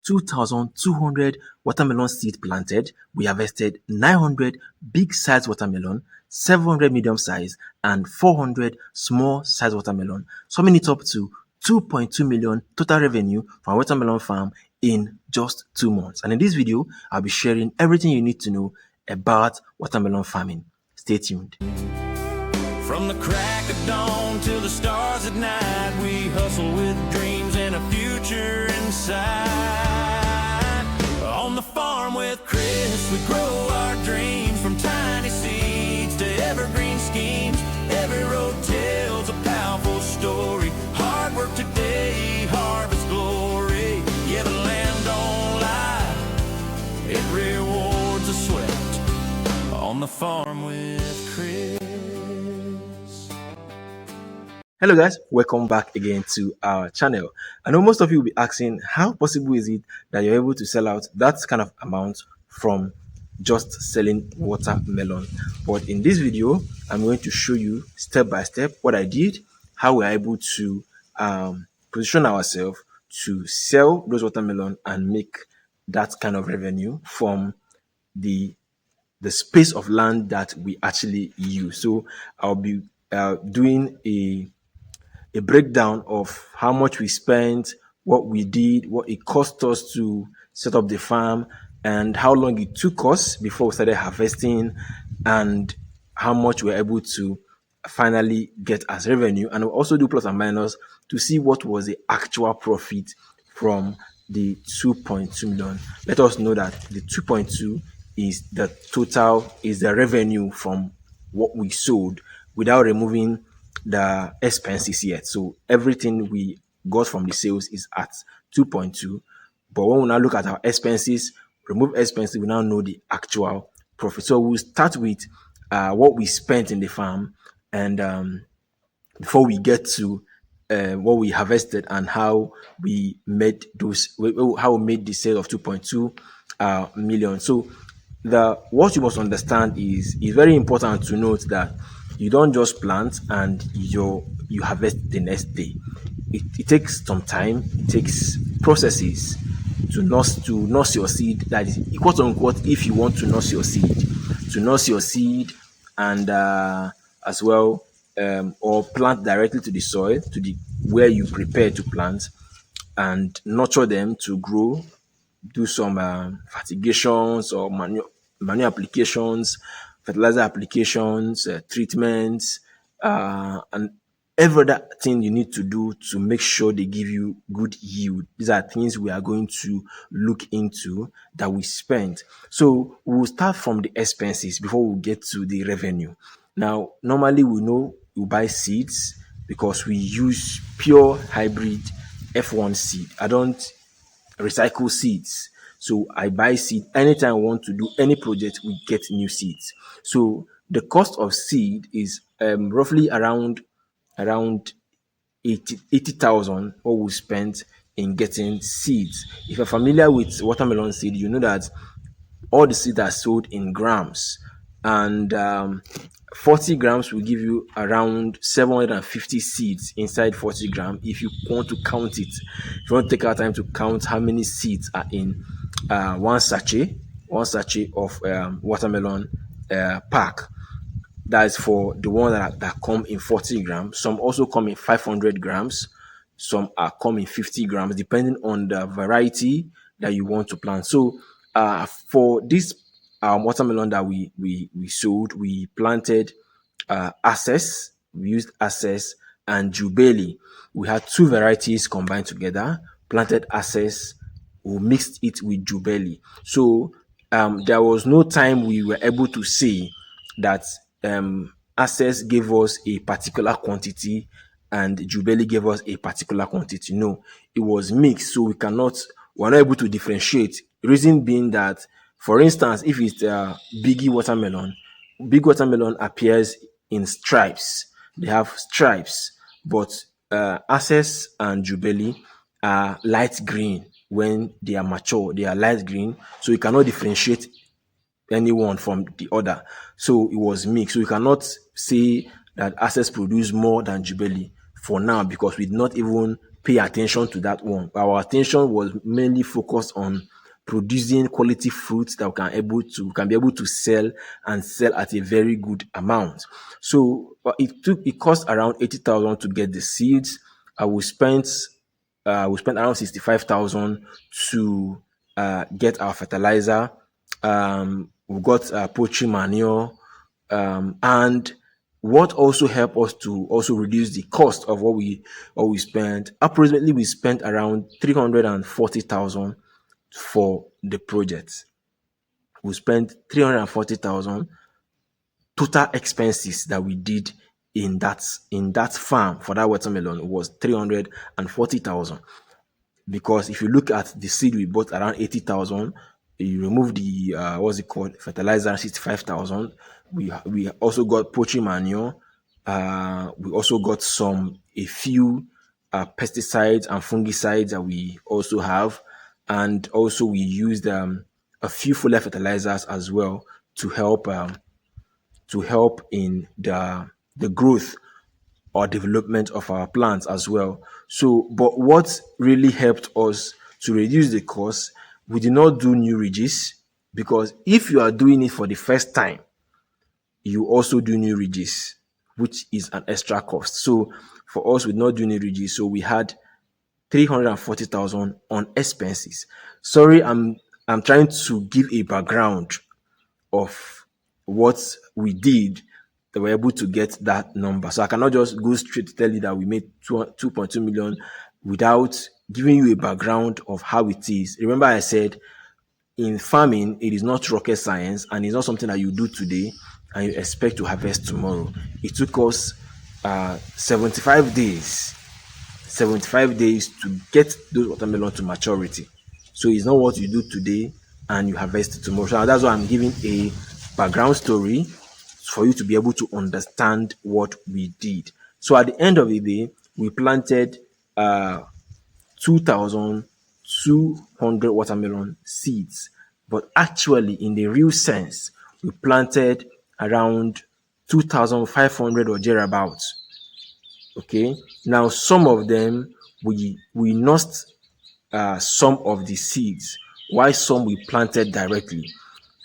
2,200 watermelon seed planted. We harvested 900 big size watermelon, 700 medium size, and 400 small size watermelon, summing it up to 2.2 million total revenue from watermelon farm in just 2 months. And in this video, I'll be sharing everything you need to know about watermelon farming. Stay tuned. From the crack of dawn till the stars at night, we hustle with dreams and a future in sight. On the farm with Chris, we grow our dreams from tiny seeds to evergreen schemes. Every road tells a powerful story. Hard work today, harvest glory. Yeah, the land don't lie, it rewards the sweat. On the farm with Chris. Hello guys, welcome back again to our channel. I know most of you will be asking, how possible is it that you're able to sell out that kind of amount from just selling watermelon? But in this video, I'm going to show you step by step what I did, how we're able to position ourselves to sell those watermelon and make that kind of revenue from the space of land that we actually use. So I'll be doing a breakdown of how much we spent, what we did, what it cost us to set up the farm, and how long it took us before we started harvesting, and how much we're able to finally get as revenue. And we'll also do plus and minus to see what was the actual profit from the 2.2 million. Let us know that the 2.2 is the total, is the revenue from what we sold without removing the expenses yet. So everything we got from the sales is at 2.2. But when we now look at our expenses, remove expenses, we now know the actual profit. So we'll start with what we spent in the farm, and before we get to what we harvested and how we made the sale of 2.2 million. So what you must understand is very important to note that you don't just plant and you harvest the next day. It takes some time. It takes processes to nurse your seed. That is, quote unquote, if you want to nurse your seed, and as well, or plant directly to the soil, to the where you prepare to plant, and nurture them to grow. Do some fertigations or manure applications, fertilizer applications, treatments, and every other thing you need to do to make sure they give you good yield. These are things we are going to look into that we spent. So we'll start from the expenses before we get to the revenue. Now, normally we know we buy seeds because we use pure hybrid F1 seed. I don't recycle seeds. So I buy seed anytime I want to do any project. We get new seeds. So the cost of seed is roughly around 80,000 what we spent in getting seeds. If you're familiar with watermelon seed, you know that all the seeds are sold in grams, and 40 grams will give you around 750 seeds inside 40 grams. If you want to count it, if you want to take our time to count how many seeds are in one sachet of watermelon pack. That is for the one that come in 40 grams. Some also come in 500 grams. Some are come in 50 grams, depending on the variety that you want to plant. So for this watermelon that we sold, we planted Access. We used Access and Jubilee. We had two varieties combined together. Planted Access, we mixed it with Jubilee. So there was no time we were able to say that Access gave us a particular quantity and Jubilee gave us a particular quantity. No, it was mixed, so we're not able to differentiate. Reason being that, for instance, if it's big watermelon appears in stripes. They have stripes, but Access and Jubilee are light green. When they are mature, they are light green, so you cannot differentiate anyone from the other. So it was mixed. So you cannot say that Access produced more than Jubilee for now, because we did not even pay attention to that one. Our attention was mainly focused on producing quality fruits that we can be able to sell and sell at a very good amount. So it cost around 80,000 to get the seeds. We spent around 65,000 to get our fertilizer. We got poultry manure, and what also helped us to also reduce the cost of what we spent. Approximately, we spent around 340,000 for the project. We spent 340,000 total expenses that we did in that farm for that watermelon was 340,000. Because if you look at the seed we bought around 80,000, you remove the what's it called, fertilizer, 65,000. We also got poultry manure. We also got a few pesticides and fungicides that we also have, and also we used a few foliar fertilizers as well to help in the growth or development of our plants as well. So, but what really helped us to reduce the cost, we did not do new ridges, because if you are doing it for the first time, you also do new ridges, which is an extra cost. So for us, we did not do new ridges, so we had 340,000 on expenses. Sorry, I'm trying to give a background of what we did that we're able to get that number. So I cannot just go straight to tell you that we made 2.2 million without giving you a background of how it is. Remember, I said in farming, it is not rocket science, and it's not something that you do today and you expect to harvest tomorrow. It took us 75 days 75 days to get those watermelon to maturity. So it's not what you do today and you harvest tomorrow. So that's why I'm giving a background story for you to be able to understand what we did. So at the end of the day, we planted 2,200 watermelon seeds. But actually, in the real sense, we planted around 2,500 or thereabouts. Okay. Now, some of them we nursed some of the seeds, while some we planted directly.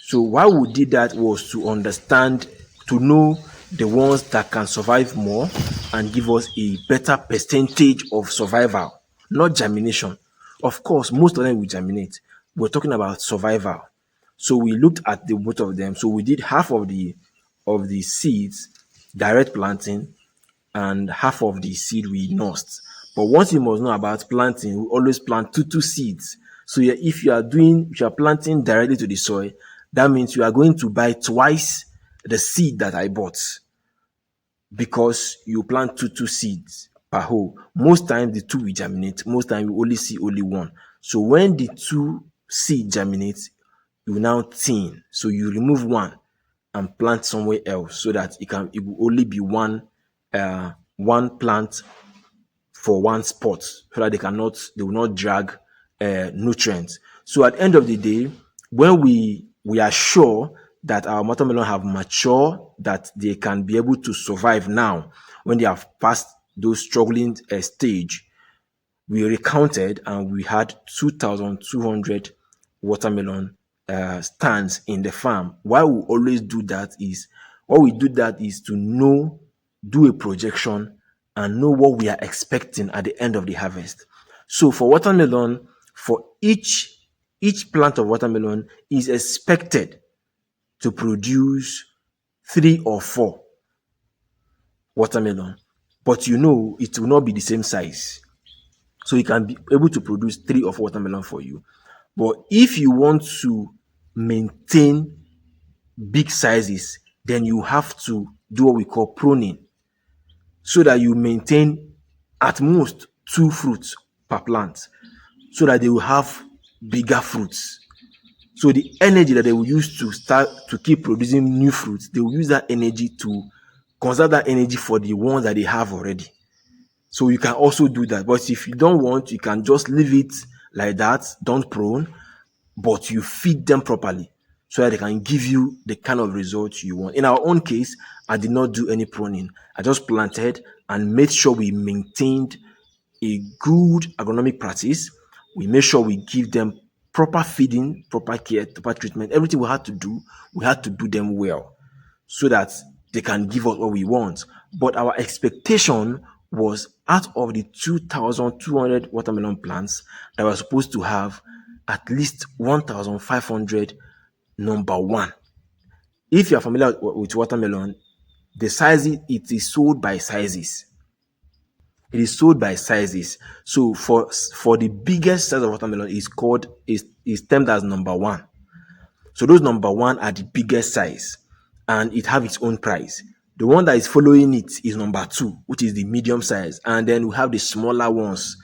So why we did that was to understand, to know the ones that can survive more and give us a better percentage of survival, not germination. Of course, most of them will germinate. We're talking about survival. So we looked at the both of them. So we did half of the seeds direct planting, and half of the seed we nursed. But one thing you must know about planting, we always plant two seeds. So if you are planting directly to the soil, that means you are going to buy twice the seed that I bought, because you plant two seeds per hole. Most times the two will germinate. Most times you only see only one. So when the two seed germinates, you now thin. So you remove one and plant somewhere else, so that it will only be one plant for one spot, so that they will not drag nutrients. So at the end of the day, when we are sure that our watermelon have matured, that they can be able to survive now, when they have passed those struggling stage, we recounted and we had 2,200 watermelon stands in the farm. Why we always do that is, to do a projection and know what we are expecting at the end of the harvest. So for watermelon, for each plant of watermelon is expected to produce 3 or 4 watermelon, but it will not be the same size. So it can be able to produce 3 or 4 watermelon for you. But if you want to maintain big sizes, then you have to do what we call pruning, so that you maintain at most 2 fruits per plant, so that they will have bigger fruits. So the energy that they will use to keep producing new fruits, they will use that energy to conserve that energy for the ones that they have already. So you can also do that. But if you don't want, you can just leave it like that, don't prune, but you feed them properly, so that they can give you the kind of results you want. In our own case, I did not do any pruning. I just planted and made sure we maintained a good agronomic practice. We made sure we give them proper feeding, proper care, proper treatment. Everything we had to do them well so that they can give us what we want. But our expectation was out of the 2,200 watermelon plants that were supposed to have at least 1,500 number one. If you are familiar with watermelon, the size it is sold by sizes. It is sold by sizes. So for the biggest size of watermelon is termed as number one. So those number one are the biggest size and it have its own price. The one that is following it is number two, which is the medium size. And then we have the smaller ones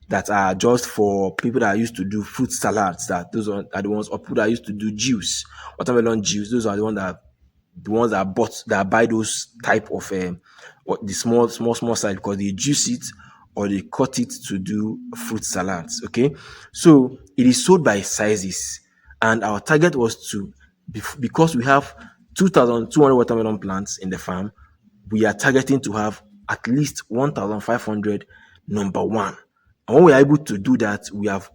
that are just for people that used to do fruit salads. That those are the ones, or people that used to do juice, watermelon juice. Those are the ones that buy those type of the small size because they juice it or they cut it to do fruit salads. Okay, so it is sold by sizes, and our target was to because we have 2,200 watermelon plants in the farm, we are targeting to have at least 1,500 number one. And when we are able to do that, we have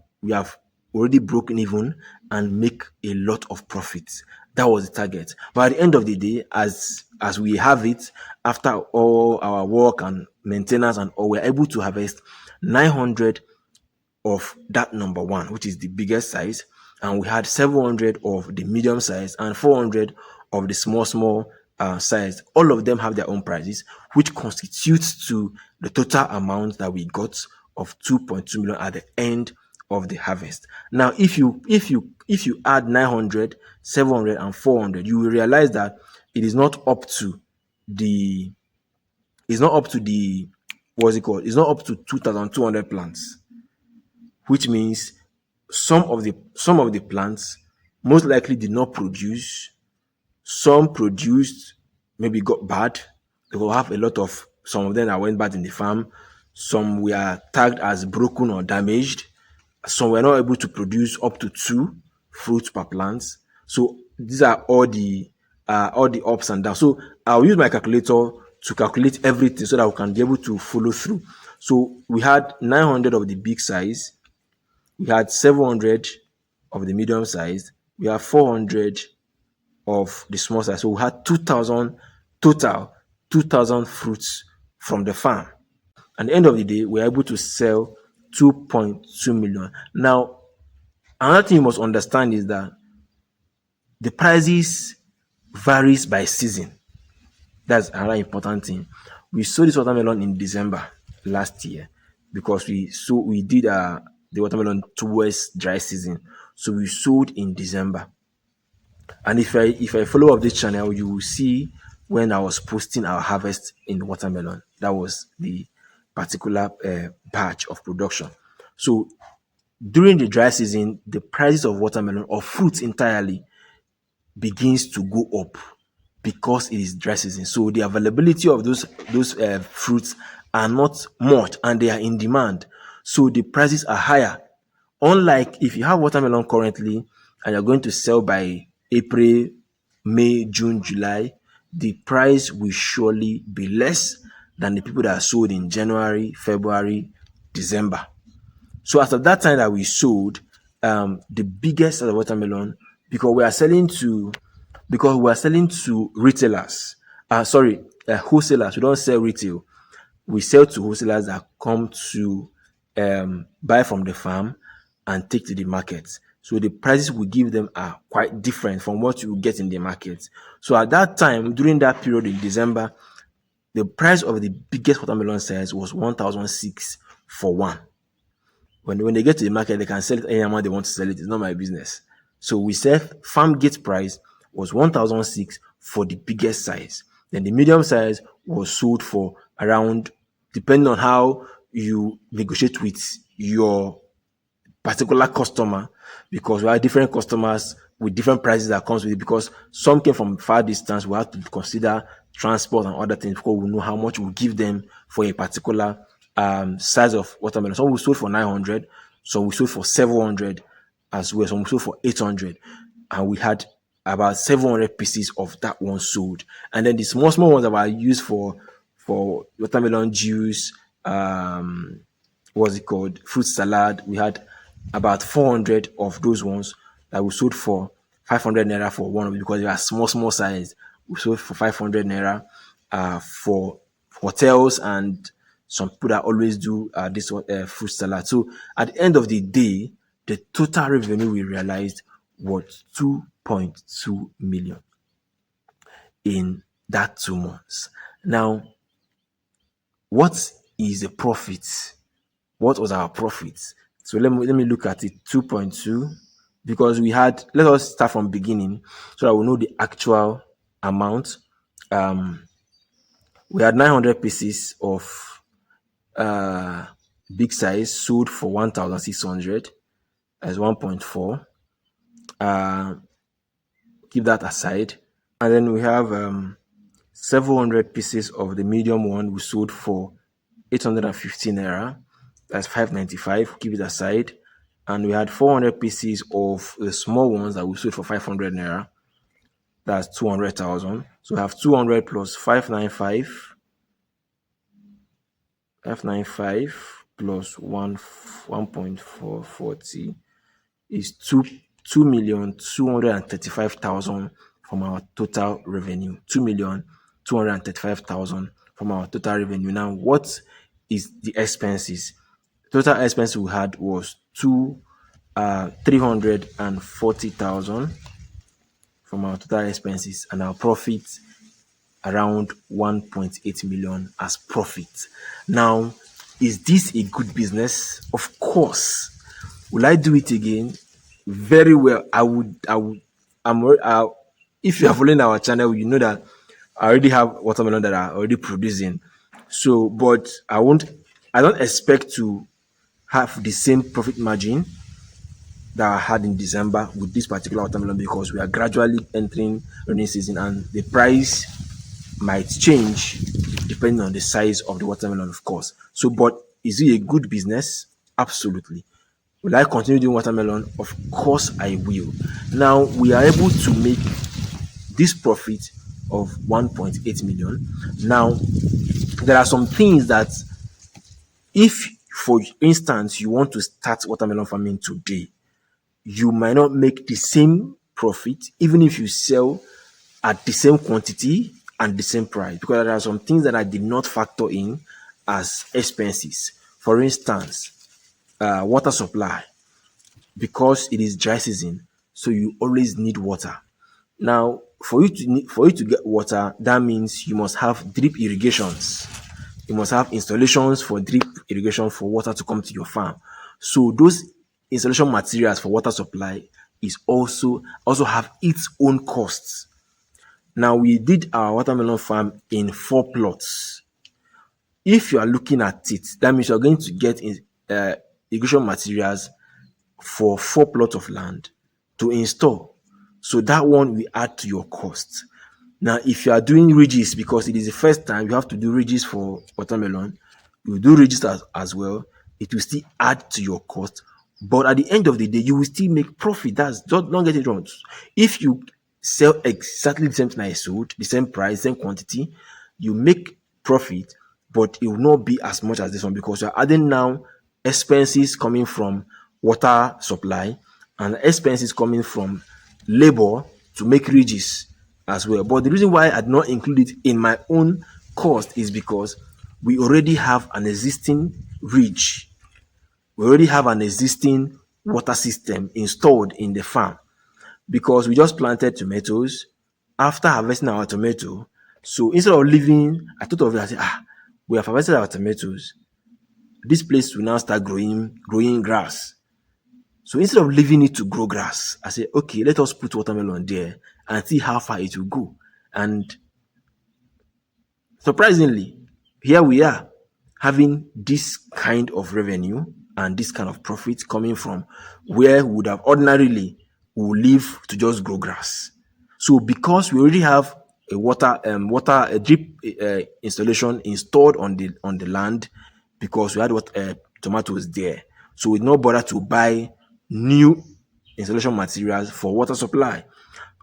already broken even and make a lot of profits. That was the target. But at the end of the day, as we have it, after all our work and maintenance and all, we're able to harvest 900 of that number one, which is the biggest size, and we had 700 of the medium size and 400 of the small size. All of them have their own prices, which constitutes to the total amount that we got of 2.2 million at the end of the harvest. Now, if you add 900, 700, and 400, you will realize that it is not up to the it's not up to the what's it called? It's not up to 2,200 plants, which means some of the plants most likely did not produce. Some produced, maybe got bad. They will have a lot of some of them that went bad in the farm. Some were tagged as broken or damaged. Some were not able to produce up to two fruits per plant. So these are all the ups and downs. So I'll use my calculator to calculate everything so that we can be able to follow through. So we had 900 of the big size, we had 700 of the medium size, we have 400 of the small size. So we had 2,000 total, 2,000 fruits from the farm. At the end of the day, we were able to sell 2.2 million. Now, another thing you must understand is that the prices varies by season. That's another important thing. We sold this watermelon in December last year because we did the watermelon towards dry season. So we sold in December. And if I follow up this channel, you will see when I was posting our harvest in watermelon. That was the particular batch of production. So during the dry season, the prices of watermelon or fruits entirely begins to go up because it is dry season. So the availability of those fruits are not much and they are in demand. So the prices are higher. Unlike if you have watermelon currently and you're going to sell by April, May, June, July, the price will surely be less than the people that are sold in January, February, December. So after that time that we sold, the biggest size of watermelon, because we are selling to retailers. Wholesalers. We don't sell retail. We sell to wholesalers that come to buy from the farm and take to the market. So the prices we give them are quite different from what you get in the market. So at that time, during that period in December, the price of the biggest watermelon size was 1,006 for one. When they get to the market, they can sell it any amount they want to sell it. It's not my business. So we said farm gate price was 1,006 for the biggest size. Then the medium size was sold for around, depending on how you negotiate with your particular customer, because we have different customers with different prices that comes with it, because some came from far distance. We have to consider transport and other things before we know how much we give them for a particular size of watermelon. Some we sold for 900, some we sold for 700 as well, some we sold for 800, and we had about 700 pieces of that one sold. And then the small ones that were used for watermelon juice, what's it called, fruit salad. We had about 400 of those ones that we sold for 500 naira for one of it because they are small, small size. We sold for 500 naira for hotels and some people that always do this fruit salad. So at the end of the day, the total revenue we realized was 2.2 million in that 2 months. Now, what is the profit? What was our profit? So let me look at it. 2.2, because we had, let us start from beginning so that we know the actual amount. We had 900 pieces of uh big size sold for 1,600 as 1.4. Keep that aside. And then we have 700 pieces of the medium one we sold for 815 naira. That's 595. Keep it aside. And we had 400 pieces of the small ones that we sold for 500 naira. That's 200,000. So we have 200 plus 595. 595 plus 1.440 is 2,235,000 from our total revenue. 2,235,000 from our total revenue. Now, what is the expenses? Total expense we had was 340,000 from our total expenses, and our profit around 1.8 million as profit. Now, is this a good business? Of course. Will I do it again? Very well. I would. If you are following our channel, you know that I already have watermelon that are already producing. So, but I won't. I don't expect to have the same profit margin that I had in December with this particular watermelon because we are gradually entering rainy season and the price might change depending on the size of the watermelon, of course. So, but is it a good business? Absolutely. Will I continue doing watermelon? Of course, I will. Now we are able to make this profit of 1.8 million. Now, there are some things that, if for instance you want to start watermelon farming today, you might not make the same profit even if you sell at the same quantity and the same price, because there are some things that I did not factor in as expenses. For instance, water supply, because it is dry season, so you always need water. Now, for you to get water, that means you must have drip irrigations. You must have installations for drip irrigation for water to come to your farm. So those installation materials for water supply is also have its own costs. Now we did our watermelon farm in 4 plots. If you are looking at it, that means you are going to get irrigation materials for 4 plots of land to install. So that one will add to your cost. Now, if you are doing ridges, because it is the first time you have to do ridges for watermelon, you do ridges as well, it will still add to your cost. But at the end of the day, you will still make profit. That's don't get it wrong. If you sell exactly the same thing I sold, the same price, same quantity, you make profit, but it will not be as much as this one because you're adding now expenses coming from water supply and expenses coming from labor to make ridges as well. But the reason why I did not include it in my own cost is because we already have an existing ridge. We already have an existing water system installed in the farm because we just planted tomatoes after harvesting our tomato. So instead of leaving, I thought of it, I said, we have harvested our tomatoes. This place will now start growing grass. So instead of leaving it to grow grass, I said, okay, let us put watermelon there and see how far it will go. And surprisingly, here we are having this kind of revenue and this kind of profit coming from where we would have ordinarily would live to just grow grass. So because we already have a drip installation installed on the land, because we had tomatoes there, so we did not bother to buy new installation materials for water supply.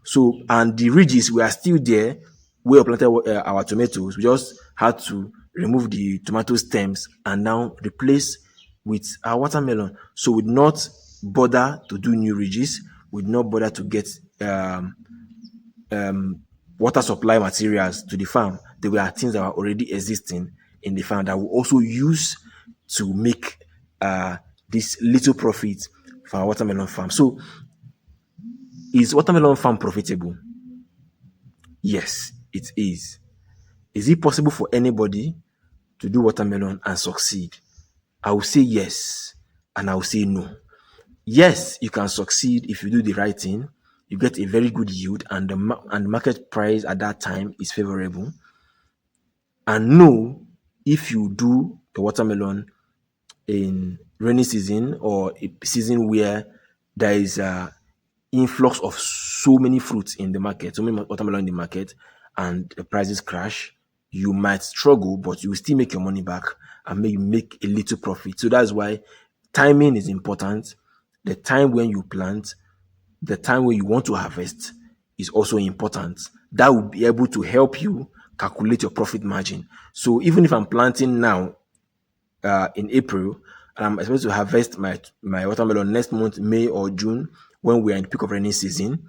So, and the ridges were still there where we planted our tomatoes. We just had to remove the tomato stems and now replace with our watermelon. So we would not bother to do new ridges, we would not bother to get water supply materials to the farm. They were things that were already existing in the farm that we also use to make this little profit for our watermelon farm. So is watermelon farm profitable? Yes, it is. Is it possible for anybody to do watermelon and succeed? I will say yes, and I will say no. Yes, you can succeed if you do the right thing. You get a very good yield, and the market price at that time is favorable. And no, if you do the watermelon in rainy season or a season where there is a influx of so many fruits in the market, so many watermelon in the market, and the prices crash, you might struggle, but you will still make your money back and maybe make a little profit. So that's why timing is important. The time when you plant, the time when you want to harvest is also important. That will be able to help you calculate your profit margin. So even if I'm planting now in April, and I'm supposed to harvest my watermelon next month, May or June, when we are in the peak of rainy season,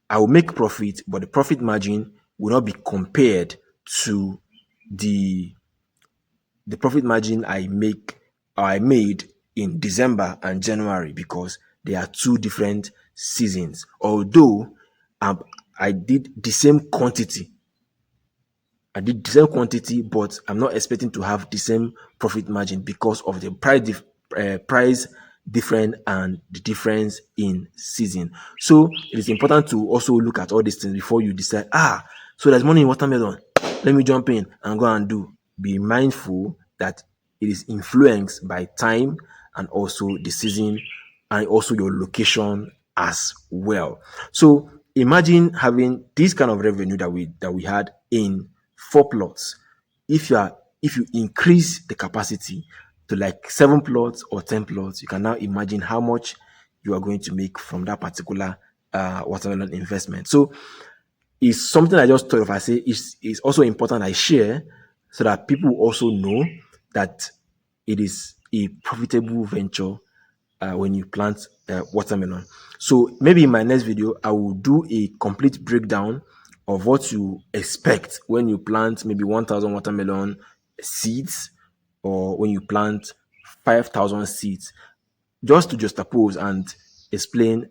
I will make profit, but the profit margin will not be compared to the the profit margin I made in December and January, because they are two different seasons. Although um, I did the same quantity but I'm not expecting to have the same profit margin because of the price difference and the difference in season. So it is important to also look at all these things before you decide, so there's money in watermelon. Let me jump in and go and do. Be mindful that it is influenced by time and also the season and also your location as well. So imagine having this kind of revenue that we had in 4 plots. If you increase the capacity to like 7 plots or 10 plots, you can now imagine how much you are going to make from that particular watermelon investment. So it's something I just thought of. I say it's also important I share so that people also know that it is a profitable venture when you plant watermelon. So maybe in my next video, I will do a complete breakdown of what you expect when you plant maybe 1,000 watermelon seeds, or when you plant 5,000 seeds, just to juxtapose and explain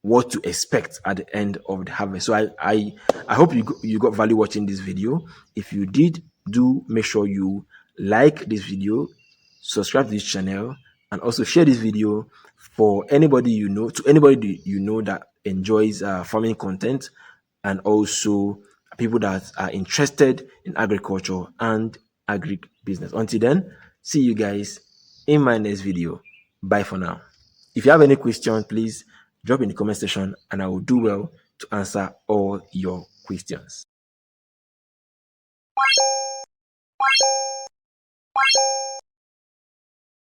what to expect at the end of the harvest. So I hope you got value watching this video. If you did, do make sure you like this video, subscribe to this channel, and also share this video for anybody you know, to anybody you know that enjoys farming content, and also people that are interested in agriculture and agri business. Until then, see you guys in my next video. Bye for now. If you have any question, please drop in the comment section and I will do well to answer all your questions.